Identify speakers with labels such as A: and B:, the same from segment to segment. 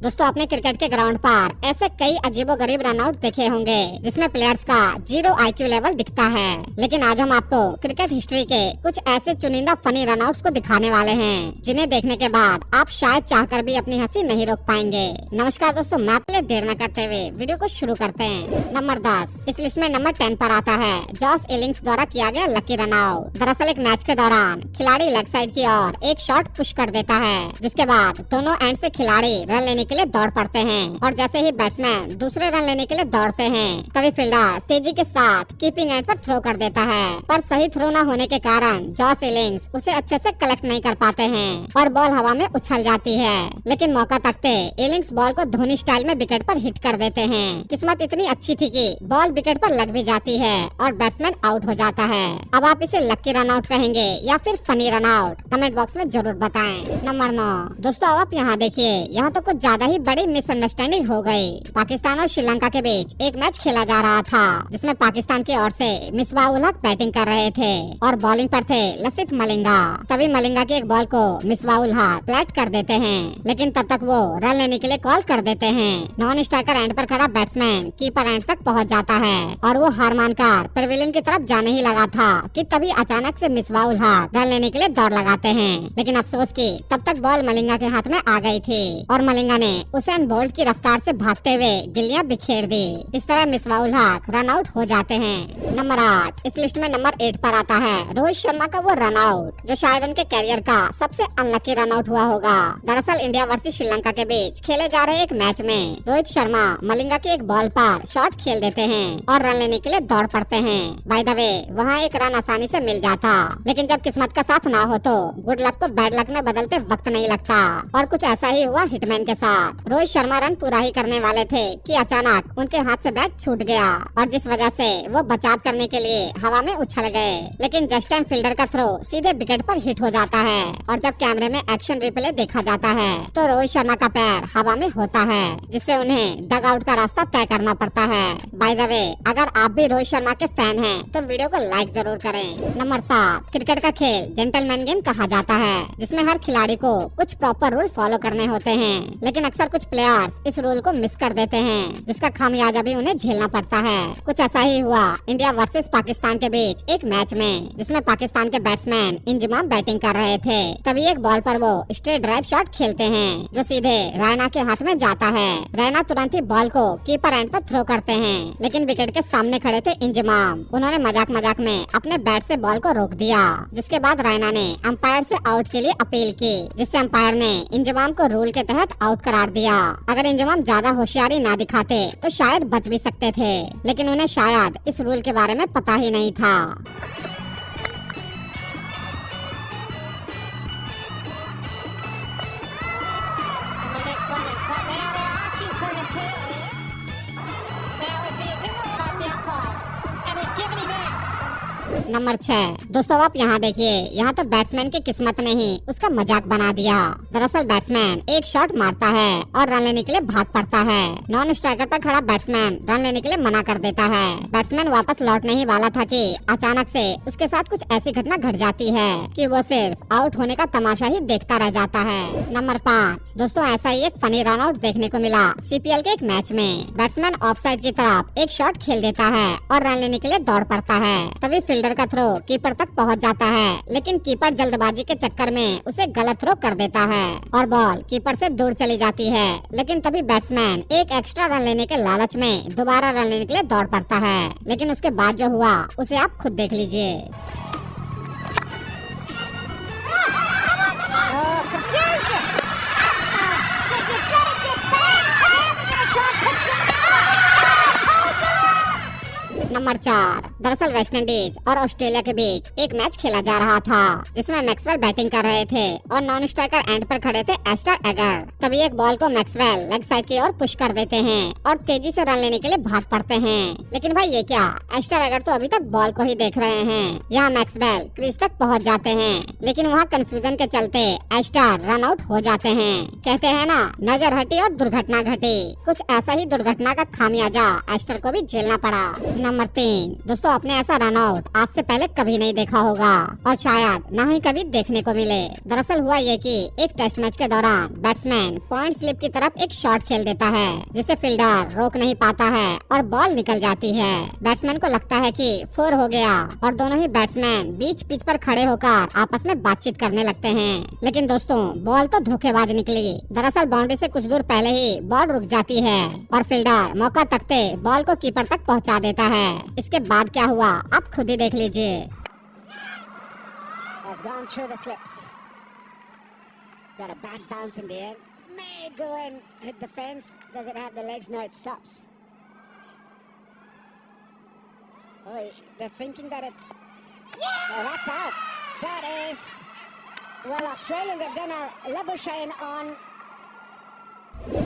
A: दोस्तों अपने क्रिकेट के ग्राउंड पर ऐसे कई अजीबोगरीब रनआउट देखे होंगे जिसमें प्लेयर्स का 0 IQ लेवल दिखता है, लेकिन आज हम आपको क्रिकेट हिस्ट्री के कुछ ऐसे चुनिंदा फनी रनआउट्स को दिखाने वाले हैं जिन्हें देखने के बाद आप शायद चाहकर भी अपनी हंसी नहीं रोक पाएंगे। नमस्कार दोस्तों, मैं आपके देर न करते हुए वीडियो को शुरू करते हैं। नंबर 10, इस लिस्ट में नंबर 10 पर आता है जॉस इलिंग्स द्वारा किया गया लकी रनआउट। दरअसल एक मैच के दौरान खिलाड़ी लेग साइड की ओर एक शॉट पुश कर देता है, जिसके बाद दोनों एंड से खिलाड़ी रन लेने के लिए दौड़ पड़ते हैं और जैसे ही बैट्समैन दूसरे रन लेने के लिए दौड़ते हैं तभी फील्डर तेजी के साथ कीपिंग एंड पर थ्रो कर देता है, पर सही थ्रो न होने के कारण जॉस इलिंग्स उसे अच्छे से कलेक्ट नहीं कर पाते हैं और बॉल हवा में उछल जाती है। लेकिन मौका तकते इलिंग्स बॉल को धोनी स्टाइल में विकेट पर हिट कर देते हैं। किस्मत इतनी अच्छी थी कि बॉल विकेट पर लग भी जाती है और बैट्समैन आउट हो जाता है। अब आप इसे लक्की रनआउट कहेंगे या फिर फनी रनआउट, कमेंट बॉक्स में जरूर बताएं। नंबर 9, दोस्तों आप यहाँ देखिए, यहाँ तो कुछ ज्यादा ही बड़ी मिसअंडरस्टैंडिंग हो गई। पाकिस्तान और श्रीलंका के बीच एक मैच खेला जा रहा था जिसमें पाकिस्तान की ओर से मिसबाह उल हक बैटिंग कर रहे थे और बॉलिंग पर थे लसित मलिंगा। तभी मलिंगा की एक बॉल को मिसबाह उल हक फ्लैट कर देते हैं, लेकिन तब तक वो रन लेने के लिए कॉल कर देते हैं। नॉन स्ट्राइकर एंड पर खड़ा बैट्समैन कीपर एंड तक पहुंच जाता है और वो हार मानकर पेविलियन की तरफ जाने ही लगा था कि तभी अचानक से मिसबाह उल हक रन लेने के लिए दौड़ लगाते हैं। लेकिन अफसोस की तब तक बॉल मलिंगा के हाथ में आ गई थी और मलिंगा ने उसेन बोल्ट की रफ्तार से भागते हुए गिल्लियां बिखेर दी। इस तरह मिसबाह उल हक रन आउट हो जाते हैं। नंबर 8, इस लिस्ट में नंबर 8 पर आता है रोहित शर्मा का वो रन आउट जो शायद उनके कैरियर का सबसे अनलकी रन आउट हुआ होगा। दरअसल इंडिया वर्सेस श्रीलंका के बीच खेले जा रहे एक मैच में रोहित शर्मा मलिंगा की एक बॉल पर शॉट खेल देते हैं और रन लेने के लिए दौड़ पड़ते हैं। बाय द वे वहाँ एक रन आसानी से मिल जाता, लेकिन जब किस्मत का साथ ना हो तो गुड लक को बैड लक में बदलते वक्त नहीं लगता और कुछ ऐसा ही हुआ हिटमैन के साथ। रोहित शर्मा रन पूरा ही करने वाले थे कि अचानक उनके हाथ से बैट छूट गया और जिस वजह से वो बचाव करने के लिए हवा में उछल गए, लेकिन जस्ट टाइम फील्डर का थ्रो सीधे विकेट पर हिट हो जाता है और जब कैमरे में एक्शन रिप्ले देखा जाता है तो रोहित शर्मा का पैर हवा में होता है, जिससे उन्हें डग आउट का रास्ता तय करना पड़ता है। बाय द वे अगर आप भी रोहित शर्मा के फैन हैं तो वीडियो को लाइक जरूर करें। नंबर 7, क्रिकेट का खेल जेंटलमैन गेम कहा जाता है जिसमें हर खिलाड़ी को कुछ प्रॉपर रूल फॉलो करने होते हैं, लेकिन अक्सर कुछ प्लेयर्स इस रूल को मिस कर देते हैं जिसका खामियाजा भी उन्हें झेलना पड़ता है। कुछ ऐसा ही हुआ इंडिया वर्सेस पाकिस्तान के बीच एक मैच में जिसमें पाकिस्तान के बैट्समैन इंजमाम बैटिंग कर रहे थे। तभी एक बॉल पर वो स्ट्रेट ड्राइव शॉट खेलते हैं जो सीधे रैना के हाथ में जाता है। रैना तुरंत ही बॉल को कीपर एंड पर थ्रो करते हैं, लेकिन विकेट के सामने खड़े थे इंजमाम। उन्होंने मजाक में अपने बैट से बॉल को रोक दिया, जिसके बाद रैना ने अंपायर से आउट के लिए अपील की, जिससे अंपायर ने इंजमाम को रूल के तहत आउट करार दिया। अगर इंजमाम ज्यादा होशियारी ना दिखाते तो शायद बच भी सकते थे, लेकिन उन्हें शायद इस रूल के बारे में पता ही नहीं था। नंबर 6, दोस्तों आप यहाँ देखिए, यहाँ तो बैट्समैन की किस्मत ने ही उसका मजाक बना दिया। दरअसल बैट्समैन एक शॉट मारता है और रन लेने के लिए भाग पड़ता है। नॉन स्ट्राइकर पर खड़ा बैट्समैन रन लेने के लिए मना कर देता है। बैट्समैन वापस लौटने ही वाला था कि अचानक से उसके साथ कुछ ऐसी घटना घट जाती है कि वो सिर्फ आउट होने का तमाशा ही देखता रह जाता है। नंबर 5, दोस्तों ऐसा ही एक फनी रन आउट देखने को मिला CPL के एक मैच में। बैट्समैन ऑफ साइड की तरफ एक शॉट खेल देता है और रन लेने के लिए दौड़ पड़ता है। तभी फील्डर का थ्रो कीपर तक पहुंच जाता है, लेकिन कीपर जल्दबाजी के चक्कर में उसे गलत थ्रो कर देता है और बॉल कीपर से दूर चली जाती है। लेकिन तभी बैट्समैन एक एक्स्ट्रा रन लेने के लालच में दोबारा रन लेने के लिए दौड़ पड़ता है, लेकिन उसके बाद जो हुआ उसे आप खुद देख लीजिए। नंबर 4, दरअसल वेस्ट इंडीज और ऑस्ट्रेलिया के बीच एक मैच खेला जा रहा था जिसमें मैक्सवेल बैटिंग कर रहे थे और नॉन स्ट्राइकर एंड पर खड़े थे एस्टर एगर। तभी एक बॉल को मैक्सवेल लेग साइड की ओर पुश कर देते हैं और तेजी से रन लेने के लिए भाग पड़ते हैं। लेकिन भाई ये क्या, एस्टर एगर तो अभी तक बॉल को ही देख रहे हैं। यहाँ मैक्सवेल क्रीज तक पहुँच जाते हैं, लेकिन वहाँ कंफ्यूजन के चलते एस्टर रन आउट हो जाते हैं। कहते हैं ना, नजर हटी और दुर्घटना घटी। कुछ ऐसा ही दुर्घटना का खामियाजा एस्टर को भी झेलना पड़ा। नंबर नंबर 3, दोस्तों आपने ऐसा रन आउट आज से पहले कभी नहीं देखा होगा और शायद ना ही कभी देखने को मिले। दरअसल हुआ ये कि एक टेस्ट मैच के दौरान बैट्समैन पॉइंट स्लिप की तरफ एक शॉट खेल देता है जिसे फील्डर रोक नहीं पाता है और बॉल निकल जाती है। बैट्समैन को लगता है कि 4 हो गया और दोनों ही बैट्समैन बीच पिच पर खड़े होकर आपस में बातचीत करने लगते हैं। लेकिन दोस्तों बॉल तो धोखेबाज निकली। दरअसल बाउंड्री से कुछ दूर पहले ही बॉल रुक जाती है और फील्डर मौका तकते बॉल को कीपर तक पहुंचा देता है। इसके बाद क्या हुआ आप खुद ही देख लीजिए।
B: Has gone through the slips. Got a bad bounce in the air. May go and hit the fence. Does it have the legs? No, it stops. Oh, they're thinking that it's... Oh, that's out. That is... Well, Australians have done a Labuschagne on...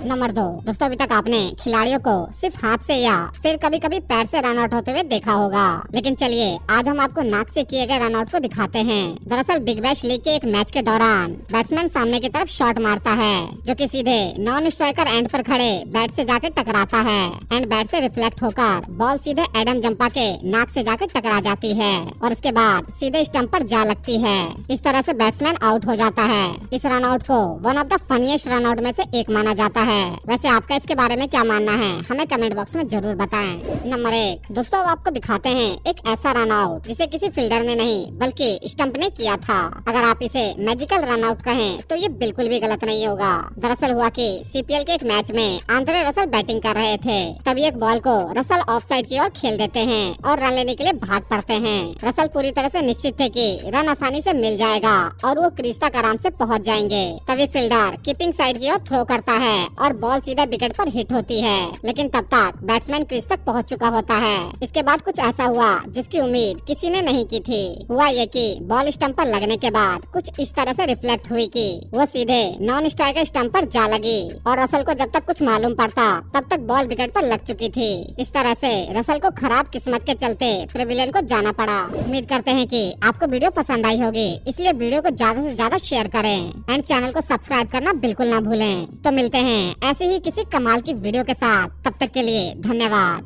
A: number 2, दोस्तों अभी तक आपने खिलाड़ियों को सिर्फ हाथ से या फिर कभी कभी पैर से रन आउट होते हुए देखा होगा, लेकिन चलिए आज हम आपको नाक से किए गए रन आउट को दिखाते हैं। दरअसल बिग बैश लीग के एक मैच के दौरान बैट्समैन सामने की तरफ शॉट मारता है जो कि सीधे नॉन स्ट्राइकर एंड पर खड़े बैट से जाकर टकराता है एंड बैट से रिफ्लेक्ट होकर बॉल सीधे एडम जंपा के नाक से जाकर टकरा जाती है और उसके बाद सीधे स्टंप पर जा लगती है। इस तरह से बैट्समैन आउट हो जाता है। इस रन आउट को one of the funniest run out में से एक माना जाता है। वैसे आपका इसके बारे में क्या मानना है हमें कमेंट बॉक्स में जरूर बताएं। नंबर 1, दोस्तों अब आपको दिखाते हैं एक ऐसा रन आउट जिसे किसी फील्डर ने नहीं बल्कि स्टंप ने किया था। अगर आप इसे मैजिकल रन आउट कहें तो ये बिल्कुल भी गलत नहीं होगा। दरअसल हुआ कि सीपीएल के एक मैच में आंद्रे रसल बैटिंग कर रहे थे, तभी एक बॉल को रसल ऑफ साइड की ओर खेल देते हैं और रन लेने के लिए भाग पड़ते हैं। रसल पूरी तरह से निश्चित थे कि रन आसानी से मिल जाएगा और वो क्रीज तक आराम से पहुंच जाएंगे। तभी फील्डर कीपिंग साइड की ओर थ्रो करता है और बॉल सीधा विकेट पर हिट होती है, लेकिन तब तक बैट्समैन क्रीज तक पहुंच चुका होता है। इसके बाद कुछ ऐसा हुआ जिसकी उम्मीद किसी ने नहीं की थी। हुआ ये कि बॉल स्टंप पर लगने के बाद कुछ इस तरह से रिफ्लेक्ट हुई कि वो सीधे नॉन स्ट्राइकर स्टंप पर जा लगी और रसल को जब तक कुछ मालूम पड़ता तब तक बॉल विकेट पर लग चुकी थी। इस तरह से रसल को खराब किस्मत के चलते पेविलियन को जाना पड़ा। उम्मीद करते हैं कि आपको वीडियो पसंद आई होगी, इसलिए वीडियो को ज्यादा से ज्यादा शेयर करें एंड चैनल को सब्सक्राइब करना बिल्कुल ना भूलें। तो मिलते हैं ऐसे ही किसी कमाल की वीडियो के साथ, तब तक के लिए धन्यवाद।